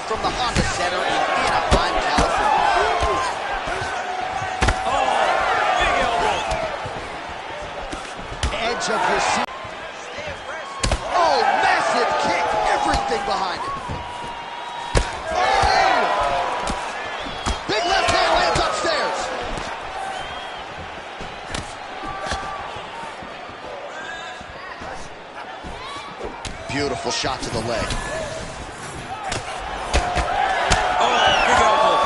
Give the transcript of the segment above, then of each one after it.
from the Honda Center in Anaheim, California. Oh, big elbow. Edge of your seat. Oh, massive kick. Everything behind it. Oh! Big left hand lands upstairs. Beautiful shot to the leg. Oh, big elbow.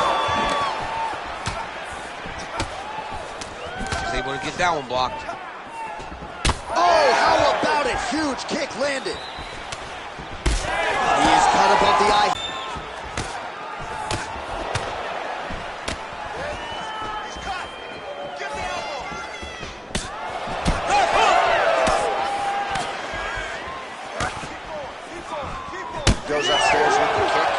He's able to get that one blocked. Oh, how about it? Huge kick landed. He is cut above the eye. He's cut. Give the elbow. Goes upstairs with the kick.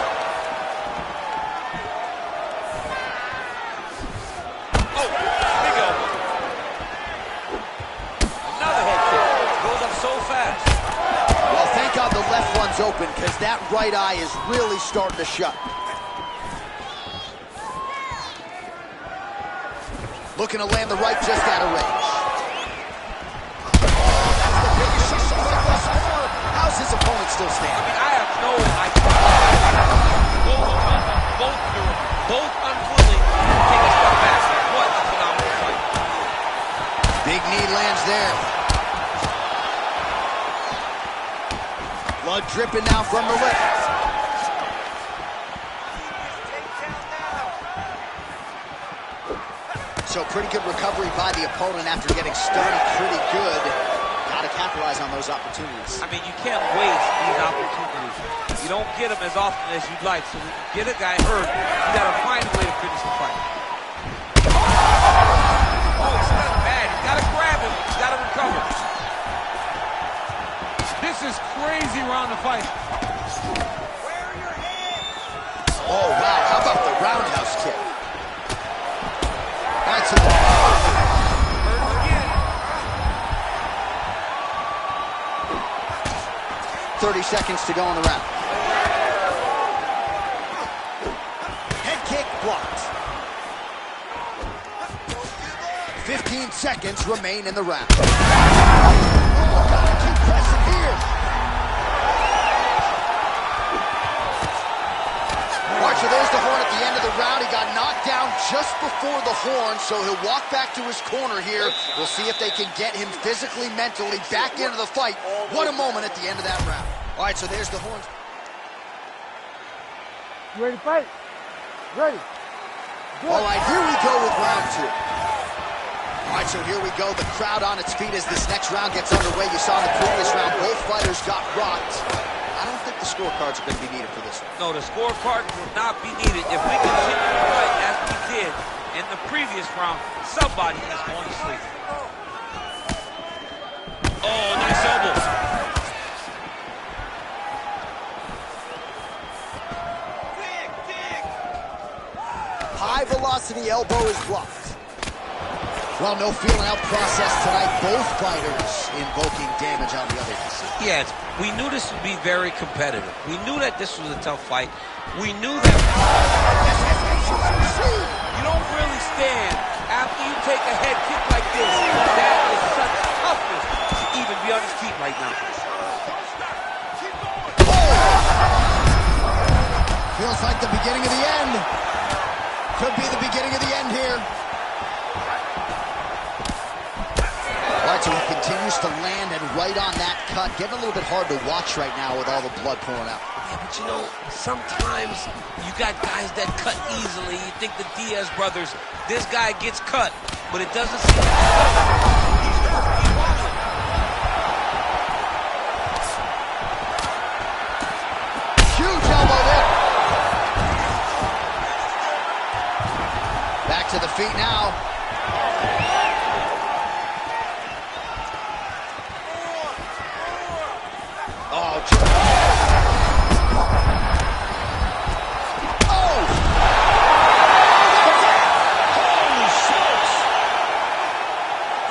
Oh, big elbow. Another head kick. Goes up so fast. Well, thank God the left one's open, because that right eye is really starting to shut. Looking to land the right just out of range. Oh, that's the biggest shot thus far. How's his opponent still I standing? mean, I have no idea. Both unwilling to take a step back. What a phenomenal fight. Big knee lands there. Blood dripping now from the lip. So pretty good recovery by the opponent after getting stunned pretty good. Got to capitalize on those opportunities. I mean, you can't waste these opportunities. You don't get them as often as you'd like. So when you get a guy hurt, you got to find a way to finish the fight. Oh, he's not bad. He's got to grab him. He's got to recover. This is crazy around the fight. Where are your hands? Oh, wow. How about the roundhouse kick? That's it. Hurt again. 30 seconds to go in the round. Head kick blocked. 15 seconds remain in the round. Oh, gotta keep pressing here. Archer, there's the horn at the end of the round. He got knocked down just before the horn, so he'll walk back to his corner here. We'll see if they can get him physically, mentally back into the fight. What a moment at the end of that round. All right, so there's the horns. You ready to fight? Ready. Good. All right, here we go with round two. All right, so here we go. The crowd on its feet as this next round gets underway. You saw in the previous round, both fighters got rocked. I don't think the scorecards are going to be needed for this one. No, the scorecard will not be needed. If we continue to fight as we did in the previous round, somebody is going to sleep. Oh, nice elbow. High velocity elbow is blocked. Well, no feeling out process tonight. Both fighters invoking damage on the other. Yes, we knew this would be very competitive. We knew that this was a tough fight. We knew that you don't really stand after you take a head kick like this. That is such toughness to even be on his feet right now. Feels like the beginning of the end. Could be the beginning of the end here. All right, so he continues to land and right on that cut. Getting a little bit hard to watch right now with all the blood pouring out. Yeah, but you know, sometimes you got guys that cut easily. You think the Diaz brothers, this guy gets cut, but it doesn't seem Huge elbow there. Back to the feet now. Oh, holy smokes!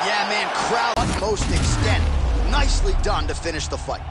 Yeah, man, crowd utmost extent. Nicely done to finish the fight.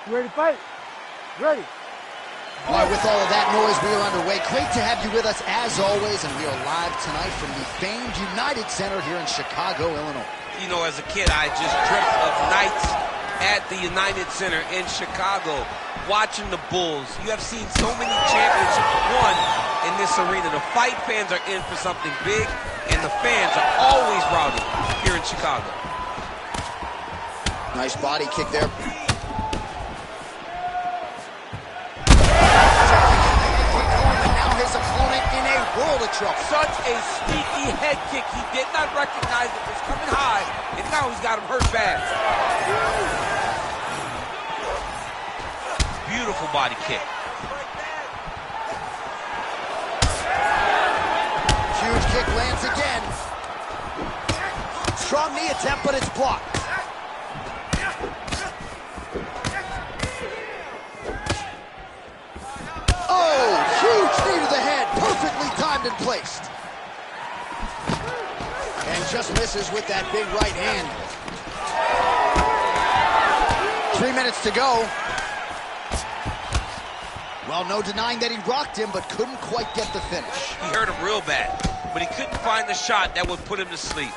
You ready to fight? Ready. All right, with all of that noise, we are underway. Great to have you with us as always, and we are live tonight from the famed United Center here in Chicago, Illinois. You know, as a kid, I just dreamt of nights at the United Center in Chicago, watching the Bulls. You have seen so many championships won in this arena. The fight fans are in for something big, and the fans are always rowdy here in Chicago. Nice body kick there. Now his opponent in a world of trouble. Such a sneaky head kick. He did not recognize it was coming high, and now he's got him hurt bad. Beautiful body kick. Huge kick lands again. Strong knee attempt, but it's blocked. Oh, huge knee to the head, perfectly timed and placed. And just misses with that big right hand. 3 minutes to go. Well, no denying that he rocked him, but couldn't quite get the finish. He hurt him real bad, but he couldn't find the shot that would put him to sleep.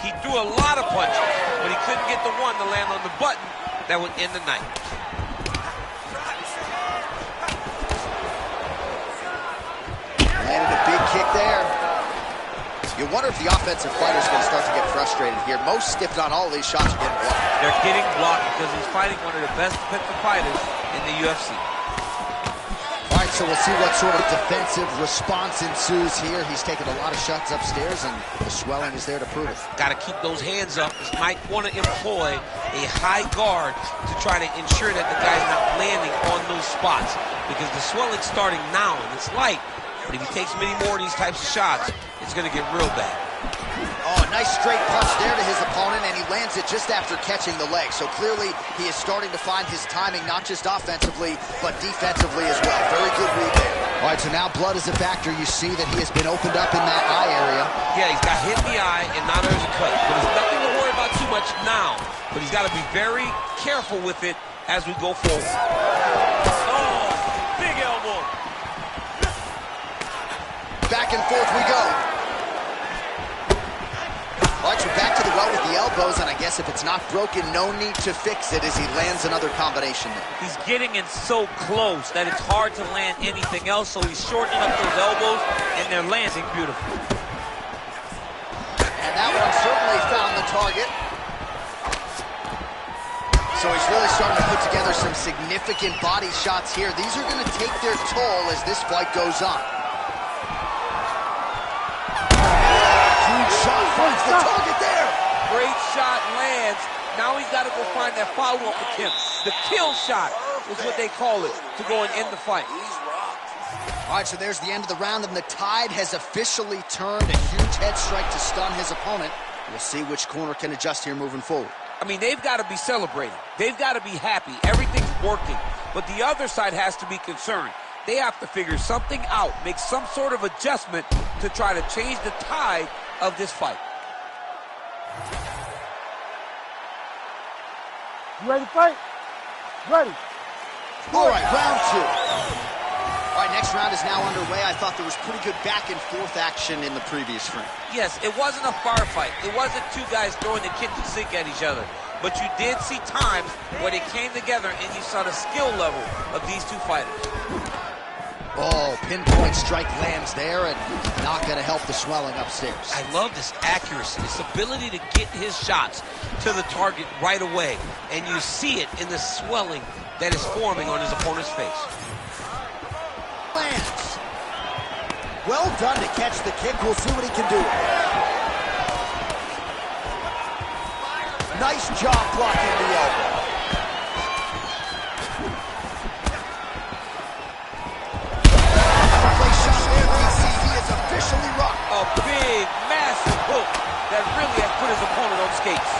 He threw a lot of punches, but he couldn't get the one to land on the button that would end the night. Landed a big kick there. You wonder if the offensive fighter's going to start to get frustrated here. Most stiffed on all of these shots are getting blocked. They're getting blocked because he's fighting one of the best defensive fighters in the UFC. All right, so we'll see what sort of defensive response ensues here. He's taken a lot of shots upstairs, and the swelling is there to prove it. Got to keep those hands up. He might want to employ a high guard to try to ensure that the guy's not landing on those spots, because the swelling's starting now, and it's light. But if he takes many more of these types of shots, it's going to get real bad. Oh, a nice straight punch there to his opponent, and he lands it just after catching the leg. So clearly, he is starting to find his timing, not just offensively, but defensively as well. Very good read there. All right, so now blood is a factor. You see that he has been opened up in that eye area. Yeah, he's got hit in the eye, and now there's a cut. But there's nothing to worry about too much now. But he's got to be very careful with it as we go forward. Oh, big elbow. Back and forth we go. All right, so back to the well with the elbows, and I guess if it's not broken, no need to fix it as he lands another combination there. He's getting in so close that it's hard to land anything else, so he's shortening up those elbows, and they're landing beautifully. And that one certainly found the target. So he's really starting to put together some significant body shots here. These are going to take their toll as this fight goes on. Huge shot finds the target there. Great shot lands. Now he's got to go find that follow-up attempt. The kill shot is what they call it, to go and end the fight. All right, so there's the end of the round, and the tide has officially turned. A huge head strike to stun his opponent. We'll see which corner can adjust here moving forward. I mean, they've got to be celebrating. They've got to be happy. Everything's working. But the other side has to be concerned. They have to figure something out, make some sort of adjustment to try to change the tide of this fight. You ready to fight? Ready. All right, round two. All right, next round is now underway. I thought there was pretty good back and forth action in the previous frame. Yes, it wasn't a bar fight. It wasn't two guys throwing the kitchen sink at each other. But you did see times where they came together and you saw the skill level of these two fighters. Oh, pinpoint strike lands there, and not going to help the swelling upstairs. I love this accuracy, this ability to get his shots to the target right away. And you see it in the swelling that is forming on his opponent's face. Lands. Well done to catch the kick. We'll see what he can do. Nice job blocking the elbow. Officially rocked. A big, massive hook that really has put his opponent on skates.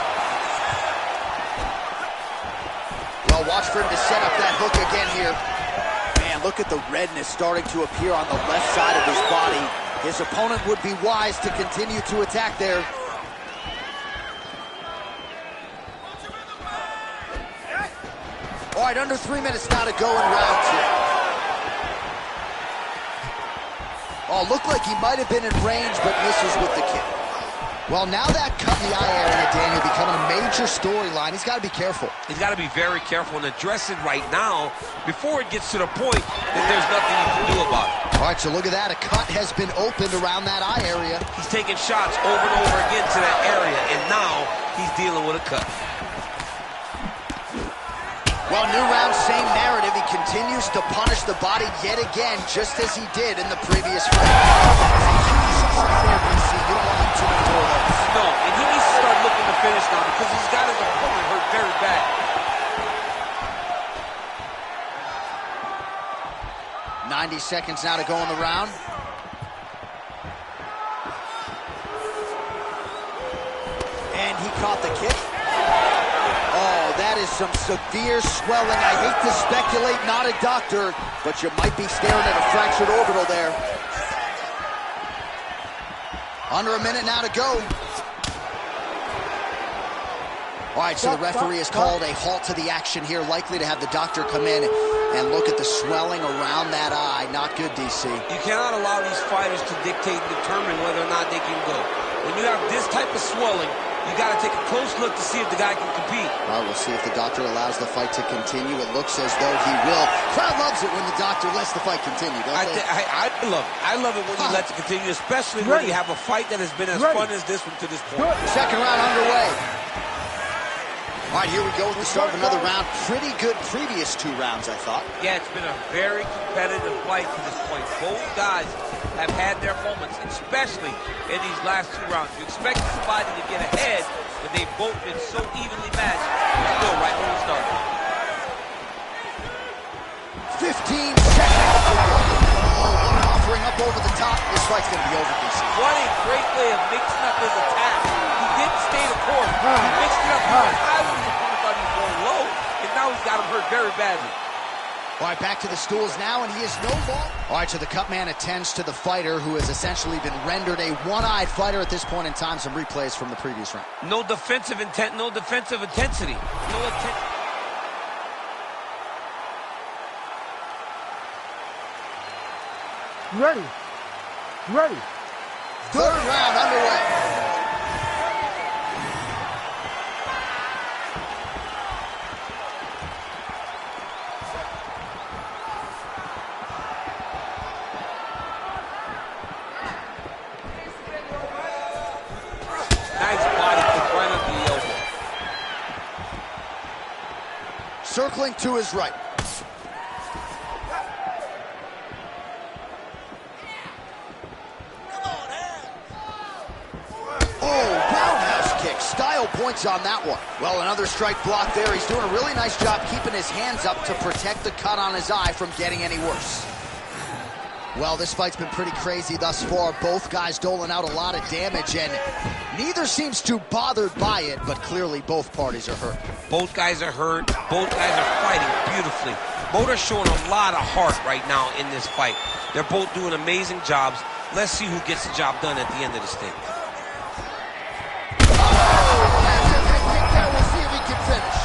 Well, watch for him to set up that hook again here. Man, look at the redness starting to appear on the left side of his body. His opponent would be wise to continue to attack there. All right, under 3 minutes now to go in round 2. Oh, looked like he might have been in range, but misses with the kick. Well, now that cut in the eye area, Daniel, becoming a major storyline. He's got to be careful. He's got to be very careful and address it right now before it gets to the point that there's nothing you can do about it. All right, so look at that. A cut has been opened around that eye area. He's taking shots over and over again to that area, and now he's dealing with a cut. Well, new round, same narrative. He continues to punish the body yet again, just as he did in the previous fight. You don't want too many more of those. No, and he needs to start looking to finish now because he's got his opponent hurt very bad. .90 seconds now to go in the round. And he caught the kick. Oh, that is some severe swelling. I hate to speculate, not a doctor, but you might be staring at a fractured orbital there. Under a minute now to go. All right, so the referee has called a halt to the action here, likely to have the doctor come in and look at the swelling around that eye. Not good, DC. You cannot allow these fighters to dictate and determine whether or not they can go. When you have this type of swelling, you got to take a close look to see if the guy can compete. All right, we'll see if the doctor allows the fight to continue. It looks as though he will. Crowd loves it when the doctor lets the fight continue, don't they? I love it. I love it when he lets it continue, especially when you have a fight that has been as fun as this one to this point. Second round underway. All right, here we go with the start of another round. Pretty good previous 2 rounds, I thought. Yeah, it's been a very competitive fight to this point. Both guys have had their moments, especially in these last 2 rounds. You expect somebody to get ahead, but they've both been so evenly matched. We're still right when we started. 15 seconds. One offering up over the top. This fight's going to be over, DC. What a great way of mixing up his attack. He didn't stay the course. He mixed it up. He went high when his opponent thought he was going low, and now he's got him hurt very badly. All right, back to the stools now, and he is no longer. All right, so the cut man attends to the fighter who has essentially been rendered a one-eyed fighter at this point in time. Some replays from the previous round. No defensive intent, no defensive intensity. No intent. Ready. Ready. Third round underway. Nice body kick right under the elbow. Circling to his right. Style points on that one. Well, another strike block there. He's doing a really nice job keeping his hands up to protect the cut on his eye from getting any worse. Well, this fight's been pretty crazy thus far. Both guys doling out a lot of damage, and neither seems too bothered by it, but clearly both parties are hurt. Both guys are hurt. Both guys are fighting beautifully. Both are showing a lot of heart right now in this fight. They're both doing amazing jobs. Let's see who gets the job done at the end of this thing. We'll see if he can finish.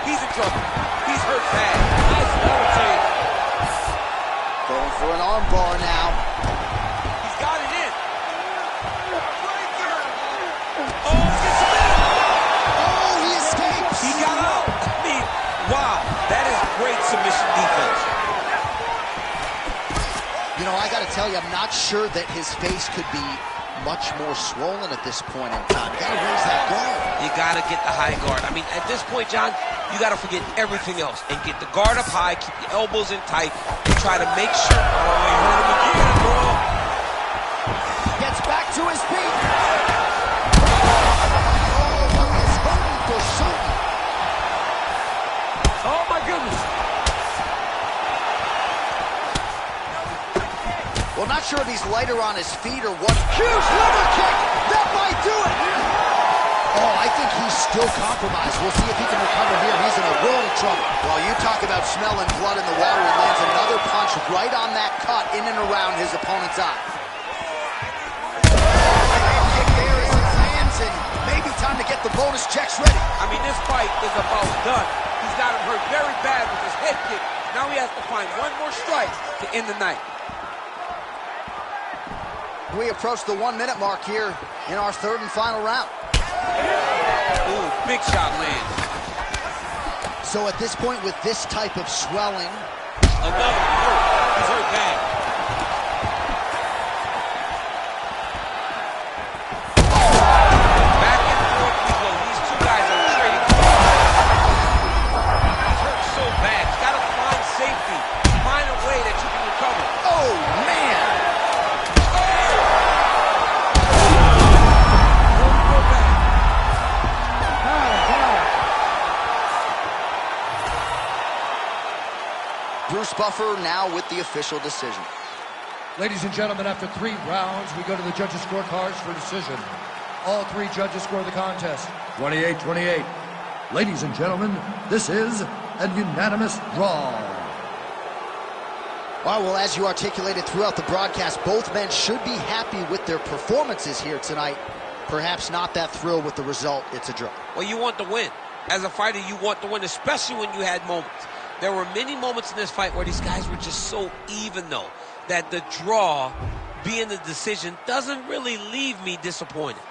He's in trouble. He's hurt bad. He's irritated. Going for an arm bar now. He's got it in. Oh, he escapes. He got out. I mean, wow. That is great submission defense. You know, I got to tell you, I'm not sure that his face could be much more swollen at this point in time. You got to raise that guard. You got to get the high guard. I mean, at this point, John, you got to forget everything else and get the guard up high, keep your elbows in tight, and try to make sure. Oh, he hurt him again, bro. Gets back to his feet. Oh, he is hurting for certain. Oh, my goodness. Well, not sure if he's lighter on his feet or what. Huge liver kick! That might do it! Oh, I think he's still compromised. We'll see if he can recover here. He's in a world of trouble. Well, you talk about smelling blood in the water. He lands another punch right on that cut in and around his opponent's eye. Kick there as it lands, and maybe time to get the bonus checks ready. I mean, this fight is about done. He's got him hurt very bad with his head kick. Now he has to find one more strike to end the night. We approach the 1 minute mark here in our third and final round. Ooh, big shot lands. So at this point, with this type of swelling, another hurt. He's hurt bad. Back and forth we go. These two guys are trading. He's hurt so bad. You gotta find safety. Find a way that you can recover. oh man! Go back. Bruce Buffer now with the official decision. Ladies and gentlemen, after 3 rounds, we go to the judges' scorecards for decision. All 3 judges score the contest 28-28. Ladies and gentlemen, this is a unanimous draw. Well, as you articulated throughout the broadcast, both men should be happy with their performances here tonight. Perhaps not that thrilled with the result. It's a draw. Well, you want to win. As a fighter, you want to win, especially when you had moments. There were many moments in this fight where these guys were just so even, though, that the draw being the decision doesn't really leave me disappointed.